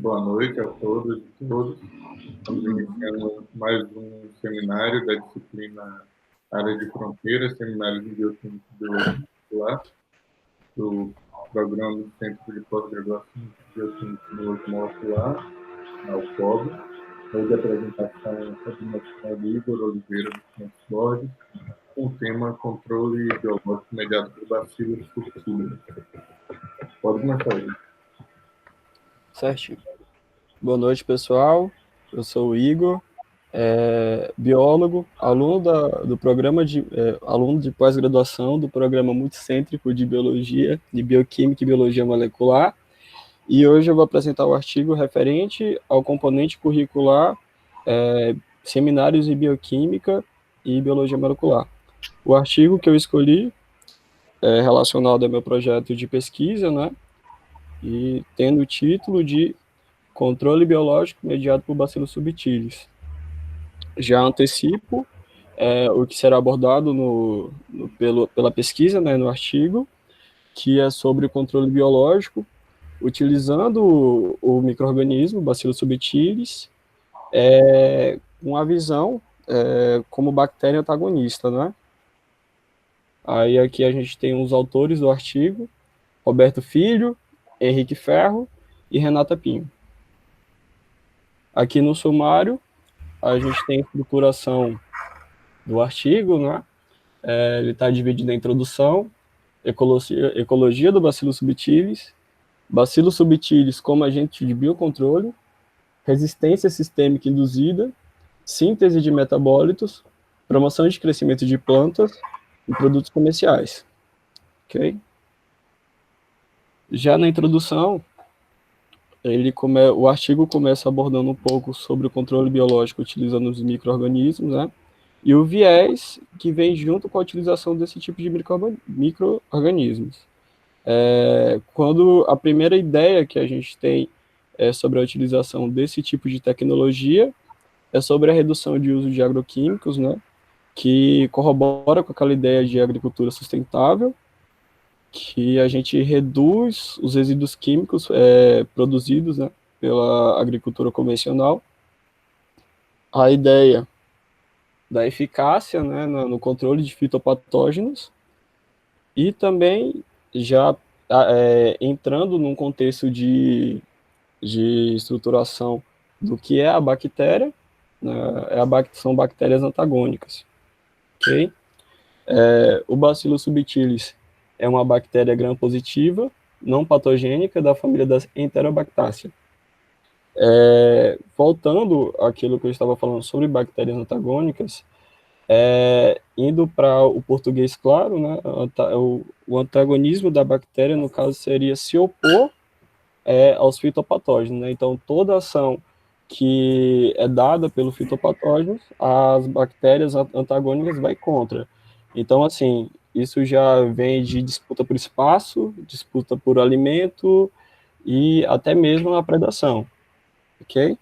Boa noite a todos e todas. Estamos iniciando mais um seminário da disciplina Área de Fronteiras, Seminário de Bioquímica e Biologia Molecular, do Programa do Centro de Pós-Graduação de Bioquímica e Biologia Molecular, na UFOB. Hoje a apresentação é do nosso colega Igor Oliveira dos Santos Borges, com o tema Controle Biológico Mediado por Bacilos subtilis. Pode começar aí. Certinho. Boa noite, pessoal. Eu sou o Igor, biólogo, aluno aluno de pós-graduação do Programa Multicêntrico de Biologia, de Bioquímica e Biologia Molecular. E hoje eu vou apresentar o artigo referente ao componente curricular Seminários em Bioquímica e Biologia Molecular. O artigo que eu escolhi é relacionado ao meu projeto de pesquisa, né? E tendo o título de Controle Biológico Mediado por Bacilos subtilis. Já antecipo o que será abordado pela pesquisa, né, no artigo, que é sobre o controle biológico, utilizando o micro-organismo Bacillus subtilis, com a visão como bactéria antagonista, né? Aí aqui a gente tem os autores do artigo, Roberto Filho, Henrique Ferro e Renata Pinho. Aqui no sumário, a gente tem a estruturação do artigo, né? Ele está dividido em introdução, ecologia do Bacillus subtilis, Bacillus subtilis como agente de biocontrole, resistência sistêmica induzida, síntese de metabólitos, promoção de crescimento de plantas e produtos comerciais. Ok? Já na introdução, o artigo começa abordando um pouco sobre o controle biológico utilizando os micro-organismos, né? E o viés que vem junto com a utilização desse tipo de micro-organismos. Quando a primeira ideia que a gente tem sobre a utilização desse tipo de tecnologia é sobre a redução de uso de agroquímicos, né? Que corrobora com aquela ideia de agricultura sustentável, que a gente reduz os resíduos químicos produzidos, né, pela agricultura convencional. A ideia da eficácia, né, no controle de fitopatógenos e também já entrando num contexto de estruturação do que é a bactéria, né, são bactérias antagônicas. Okay? O Bacillus subtilis é uma bactéria gram-positiva, não patogênica, da família das Enterobactáceas. Voltando àquilo que eu estava falando sobre bactérias antagônicas, indo para o português claro, né, o antagonismo da bactéria, no caso, seria se opor aos fitopatógenos. Né? Então, toda ação que é dada pelo fitopatógeno, as bactérias antagônicas vai contra. Então, assim, isso já vem de disputa por espaço, disputa por alimento e até mesmo a predação, ok?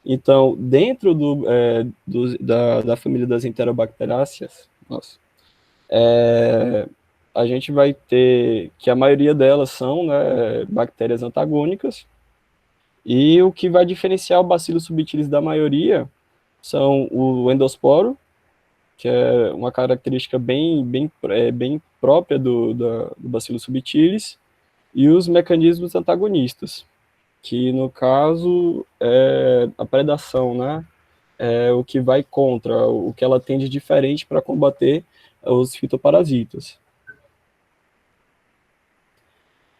Então, dentro da família das Enterobacteráceas, a gente vai ter que a maioria delas são, né, bactérias antagônicas, e o que vai diferenciar o Bacillus subtilis da maioria são o endosporo, que é uma característica bem própria do Bacillus subtilis, e os mecanismos antagonistas, que no caso é a predação, né? É o que vai contra, o que ela tem de diferente para combater os fitoparasitas.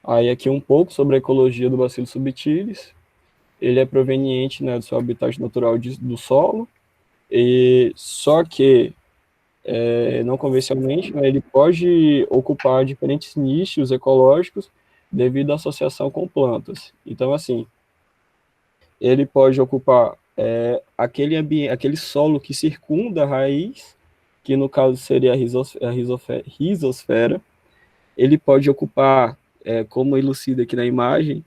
Aí aqui um pouco sobre a ecologia do Bacillus subtilis. Ele é proveniente, né, do seu habitat natural do solo, só que não convencionalmente, né, ele pode ocupar diferentes nichos ecológicos devido à associação com plantas. Então, assim, ele pode ocupar aquele solo que circunda a raiz, que no caso seria a rizosfera. Ele pode ocupar, como elucida aqui na imagem,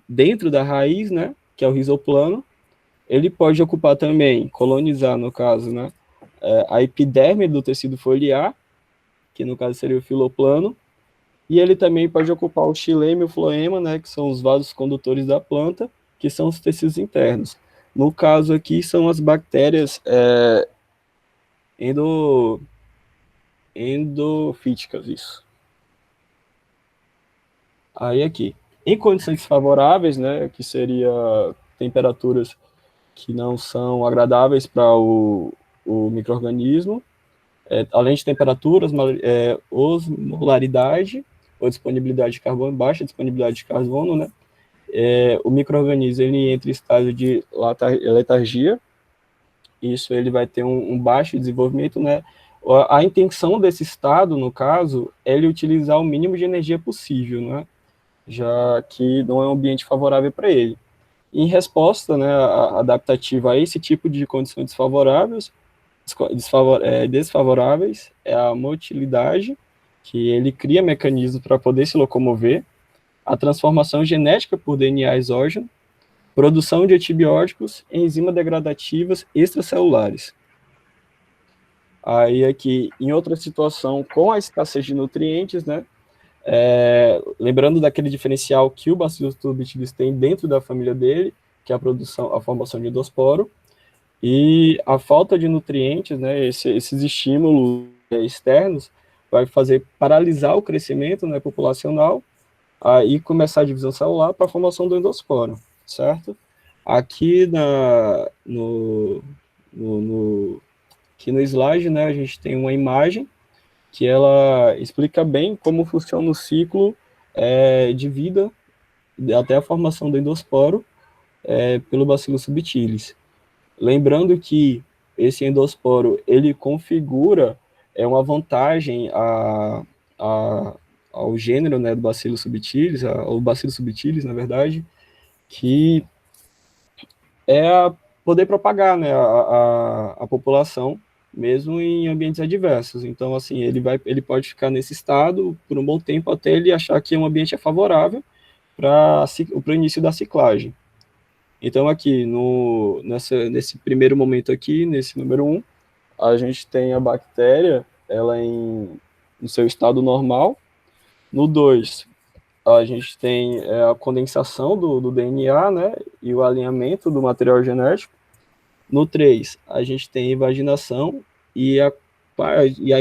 dentro da raiz, né, que é o rizoplano. Ele pode ocupar também, colonizar, no caso, né, a epiderme do tecido foliar, que no caso seria o filoplano, e ele também pode ocupar o xilema e o floema, né, que são os vasos condutores da planta, que são os tecidos internos. No caso aqui, são as bactérias endofíticas, isso. Aí aqui, em condições favoráveis, né, que seria temperaturas que não são agradáveis para o micro-organismo, além de temperaturas, osmolaridade, ou disponibilidade de carbono, baixa disponibilidade de carbono, né, o micro-organismo ele entra em estado de letargia, isso ele vai ter um baixo desenvolvimento, né, a intenção desse estado, no caso, é ele utilizar o mínimo de energia possível, né, já que não é um ambiente favorável para ele. Em resposta, né, adaptativa a esse tipo de condições desfavoráveis, é a motilidade, que ele cria mecanismos para poder se locomover, a transformação genética por DNA exógeno, produção de antibióticos, enzimas degradativas extracelulares. Aí aqui, em outra situação, com a escassez de nutrientes, né, lembrando daquele diferencial que o Bacillus thuringiensis tem dentro da família dele, que é a formação de endosporo, e a falta de nutrientes, né, esses estímulos externos, vai fazer paralisar o crescimento, né, populacional, aí começar a divisão celular para a formação do endosporo, certo? Aqui aqui no slide, né, a gente tem uma imagem que ela explica bem como funciona o ciclo de vida até a formação do endosporo pelo Bacillus subtilis. Lembrando que esse endosporo, ele configura uma vantagem ao gênero, né, do Bacillus subtilis, ao Bacillus subtilis, na verdade, que é poder propagar, né, a população, mesmo em ambientes adversos. Então, assim, ele pode ficar nesse estado por um bom tempo até ele achar que um ambiente é favorável para o início da ciclagem. Então, aqui, nesse primeiro momento aqui, nesse número 1, a gente tem a bactéria, ela no seu estado normal. No 2, a gente tem a condensação do DNA, né, e o alinhamento do material genético. No 3, a gente tem a invaginação e a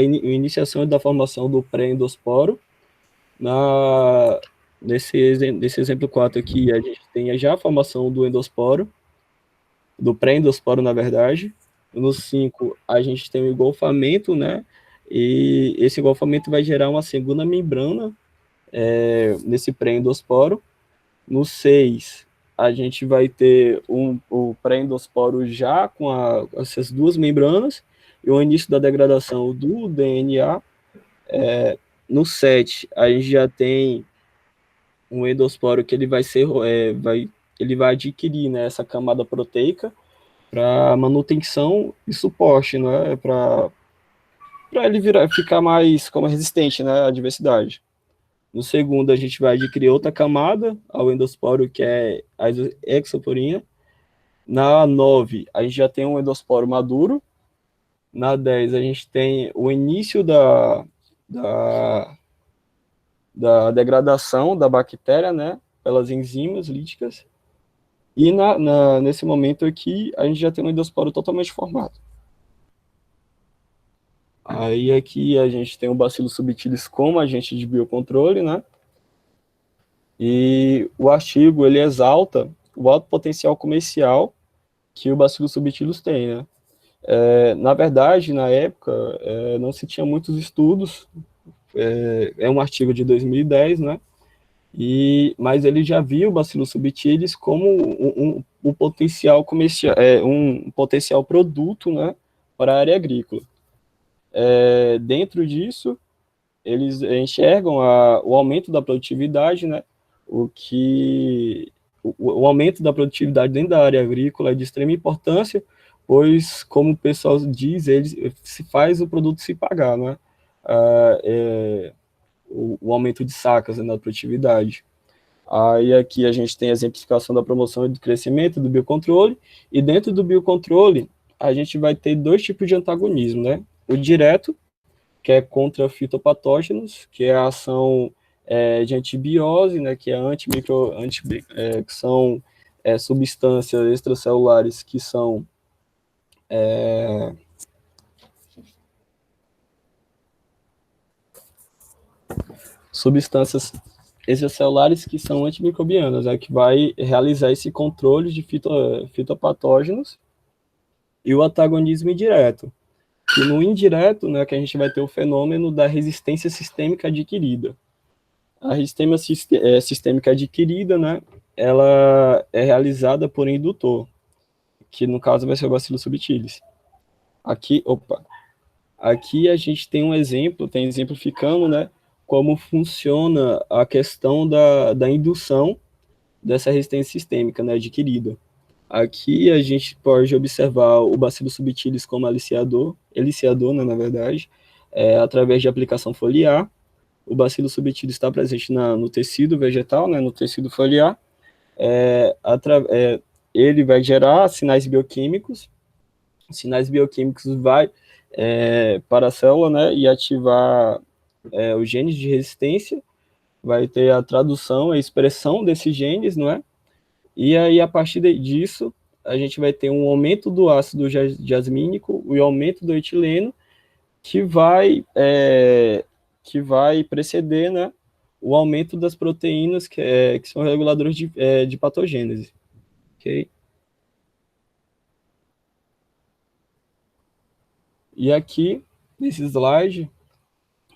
iniciação da formação do pré-endosporo. Nesse exemplo 4 aqui, a gente tem já a formação do endosporo, do pré-endosporo, na verdade. No 5, a gente tem o engolfamento, né? E esse engolfamento vai gerar uma segunda membrana nesse pré-endosporo. No 6, a gente vai ter o pré-endosporo já com essas duas membranas e o início da degradação do DNA. No 7, a gente já tem um endosporo que ele vai ser, ele vai adquirir, né, essa camada proteica para manutenção e suporte, né, para ele ficar mais como resistente, né, à diversidade. No segundo, a gente vai adquirir outra camada ao endosporo, que é a exoporina. Na 9, a gente já tem um endosporo maduro. Na 10, a gente tem o início da degradação da bactéria, né, pelas enzimas líticas. E nesse momento aqui, a gente já tem um endosporo totalmente formado. Aí aqui a gente tem o Bacillus subtilis como agente de biocontrole, né? E o artigo, ele exalta o alto potencial comercial que o Bacillus subtilis tem, né? Na verdade, na época, não se tinha muitos estudos, é um artigo de 2010, né? Mas ele já viu o Bacillus subtilis como um potencial comercial, um potencial produto, né, para a área agrícola. Dentro disso, eles enxergam o aumento da produtividade, né, o aumento da produtividade dentro da área agrícola é de extrema importância, pois, como o pessoal diz, se faz o produto se pagar, né, o aumento de sacas, né, na produtividade. Aí aqui a gente tem a exemplificação da promoção e do crescimento do biocontrole, e dentro do biocontrole a gente vai ter dois tipos de antagonismo, né? O direto, que é contra fitopatógenos, que é a ação de antibiose, né, que é que são substâncias extracelulares que são substâncias extracelulares que são antimicrobianas, que vai realizar esse controle de fitopatógenos e o antagonismo indireto. E no indireto, né, que a gente vai ter o fenômeno da resistência sistêmica adquirida. A resistência sistêmica adquirida, né, ela é realizada por indutor, que no caso vai ser o Bacillus subtilis. Aqui a gente tem um exemplo, exemplificando, né, como funciona a questão da indução dessa resistência sistêmica, né, adquirida. Aqui a gente pode observar o Bacillus subtilis como eliciador, né, na verdade, através de aplicação foliar. O Bacillus subtilis está presente no tecido vegetal, né, no tecido foliar. Ele vai gerar sinais bioquímicos. Sinais bioquímicos vai para a célula, né, e ativar os genes de resistência. Vai ter a tradução, a expressão desses genes, não é? E aí, a partir disso, a gente vai ter um aumento do ácido jasmínico e o aumento do etileno, que vai preceder, né, o aumento das proteínas que são reguladores de patogênese. Ok? E aqui, nesse slide,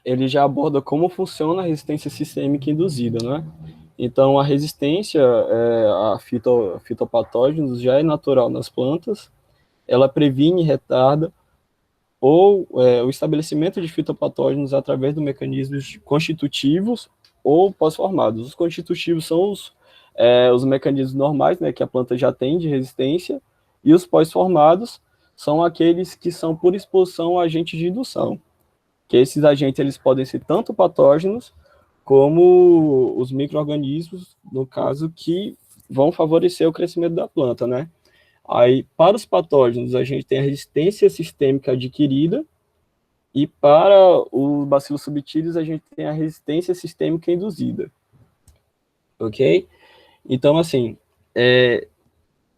ele já aborda como funciona a resistência sistêmica induzida, né? Então, a resistência a fitopatógenos já é natural nas plantas, ela previne e retarda o estabelecimento de fitopatógenos através de mecanismos constitutivos ou pós-formados. Os constitutivos são os mecanismos normais, né, que a planta já tem de resistência, e os pós-formados são aqueles que são por exposição a agentes de indução, que esses agentes eles podem ser tanto patógenos como os micro-organismos, no caso, que vão favorecer o crescimento da planta, né? Aí, para os patógenos, a gente tem a resistência sistêmica adquirida, e para o Bacillus subtilis, a gente tem a resistência sistêmica induzida. Ok? Então, assim,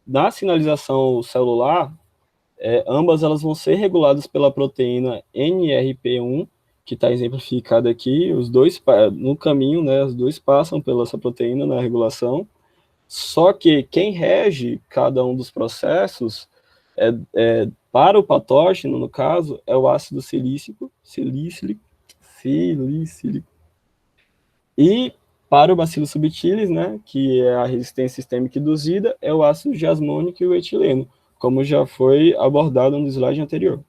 na sinalização celular, ambas elas vão ser reguladas pela proteína NRP1, que está exemplificado aqui, os dois, no caminho, né, os dois passam pela essa proteína na regulação, só que quem rege cada um dos processos, para o patógeno, no caso, é o ácido silícico, e para o Bacillus subtilis, né, que é a resistência sistêmica induzida, é o ácido jasmônico e o etileno, como já foi abordado no slide anterior.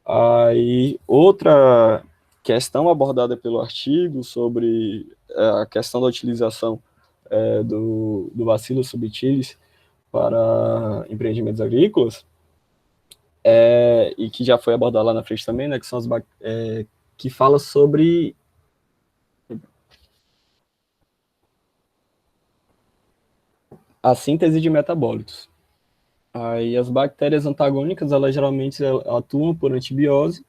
Aí, outra questão abordada pelo artigo sobre a questão da utilização do Bacillus subtilis para empreendimentos agrícolas, e que já foi abordado lá na frente também, né, que são que fala sobre a síntese de metabólitos. Aí as bactérias antagônicas, elas geralmente atuam por antibiose.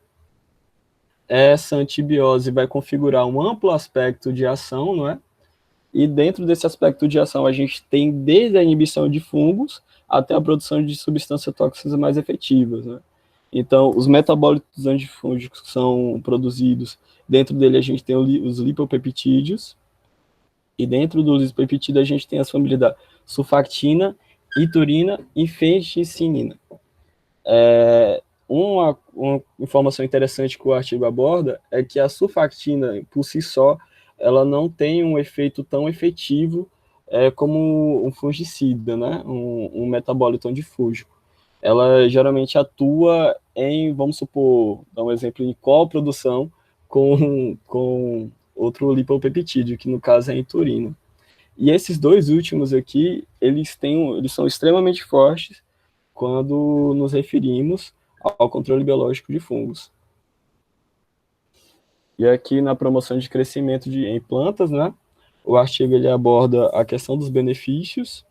Essa antibiose vai configurar um amplo aspecto de ação, não é? E dentro desse aspecto de ação, a gente tem desde a inibição de fungos até a produção de substâncias tóxicas mais efetivas, né? Então, os metabólitos antifúngicos são produzidos. Dentro dele, a gente tem os lipopeptídeos. E dentro dos lipopeptídeos, a gente tem as famílias da sulfactina, iturina e fenchicinina. Uma informação interessante que o artigo aborda é que a sulfactina, por si só, ela não tem um efeito tão efetivo como um fungicida, né? um metabólito antifúngico. Ela geralmente atua em, vamos supor, dar um exemplo, em coprodução com outro lipopeptídeo, que no caso é a iturina. E esses dois últimos aqui, eles são extremamente fortes quando nos referimos ao controle biológico de fungos. E aqui na promoção de crescimento em plantas, né, o artigo ele aborda a questão dos benefícios.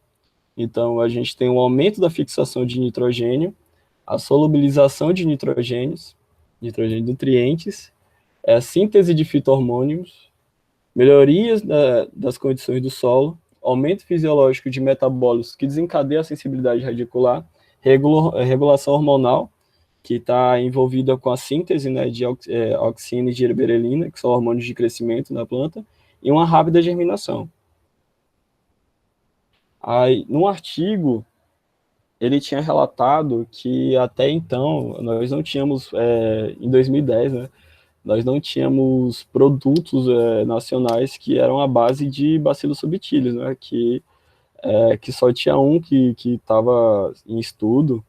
Então, a gente tem um aumento da fixação de nitrogênio, a solubilização de nitrogênios, nutrientes, a síntese de fito-hormônios, melhorias das condições do solo, aumento fisiológico de metabólitos que desencadeia a sensibilidade radicular, regulação hormonal, que está envolvida com a síntese, né, de auxina e gibberelina, que são hormônios de crescimento na planta, e uma rápida germinação. Aí, no artigo, ele tinha relatado que até então, nós não tínhamos, em 2010, né, nós não tínhamos produtos nacionais que eram à base de Bacillus subtilis, né, que só tinha um que estava em estudo,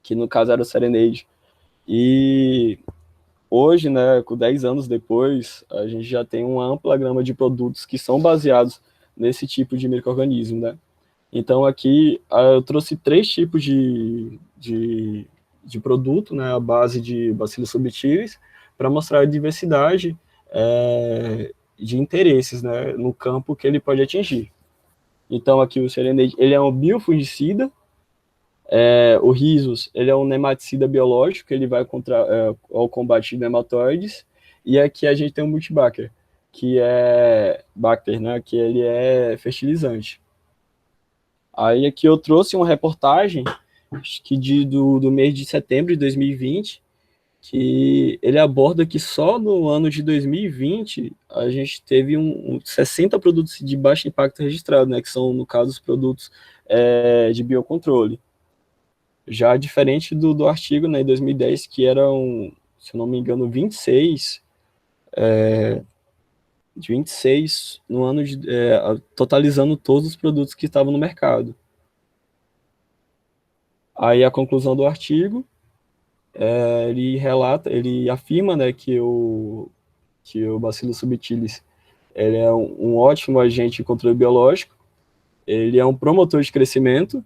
que no caso era o Serenade. E hoje, né, com 10 anos depois, a gente já tem uma ampla gama de produtos que são baseados nesse tipo de micro-organismo, né? Então aqui eu trouxe 3 tipos de produto, né, à base de Bacillus subtilis, para mostrar a diversidade de interesses, né, no campo que ele pode atingir. Então aqui o Serenade, ele é um biofungicida, o Rhizus, ele é um nematicida biológico, ele vai ao combate de nematóides, e aqui a gente tem o Multibacter, que é Bacter, né, que ele é fertilizante. Aí aqui eu trouxe uma reportagem que do mês de setembro de 2020, que ele aborda que só no ano de 2020 a gente teve 60 produtos de baixo impacto registrados, né, que são, no caso, os produtos de biocontrole. Já diferente do artigo, né, em 2010, que eram, se eu não me engano, 26 no ano totalizando todos os produtos que estavam no mercado. Aí a conclusão do artigo, ele afirma, né, que o Bacillus subtilis ele é um ótimo agente de controle biológico, ele é um promotor de crescimento,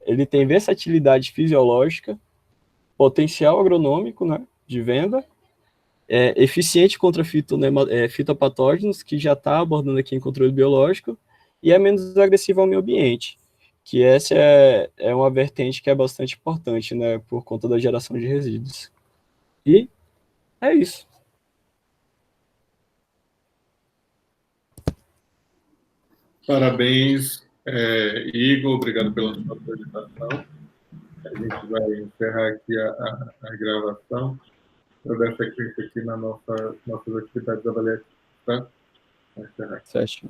ele tem versatilidade fisiológica, potencial agronômico, né, de venda, eficiente contra fitopatógenos, que já está abordando aqui em controle biológico, e é menos agressivo ao meio ambiente, que essa é uma vertente que é bastante importante, né, por conta da geração de resíduos. E é isso. Parabéns, Igor, obrigado pela sua apresentação. A gente vai encerrar aqui a gravação. Eu dar sequência aqui nas nossas atividades avaliativas, tá? Vai encerrar. Certo.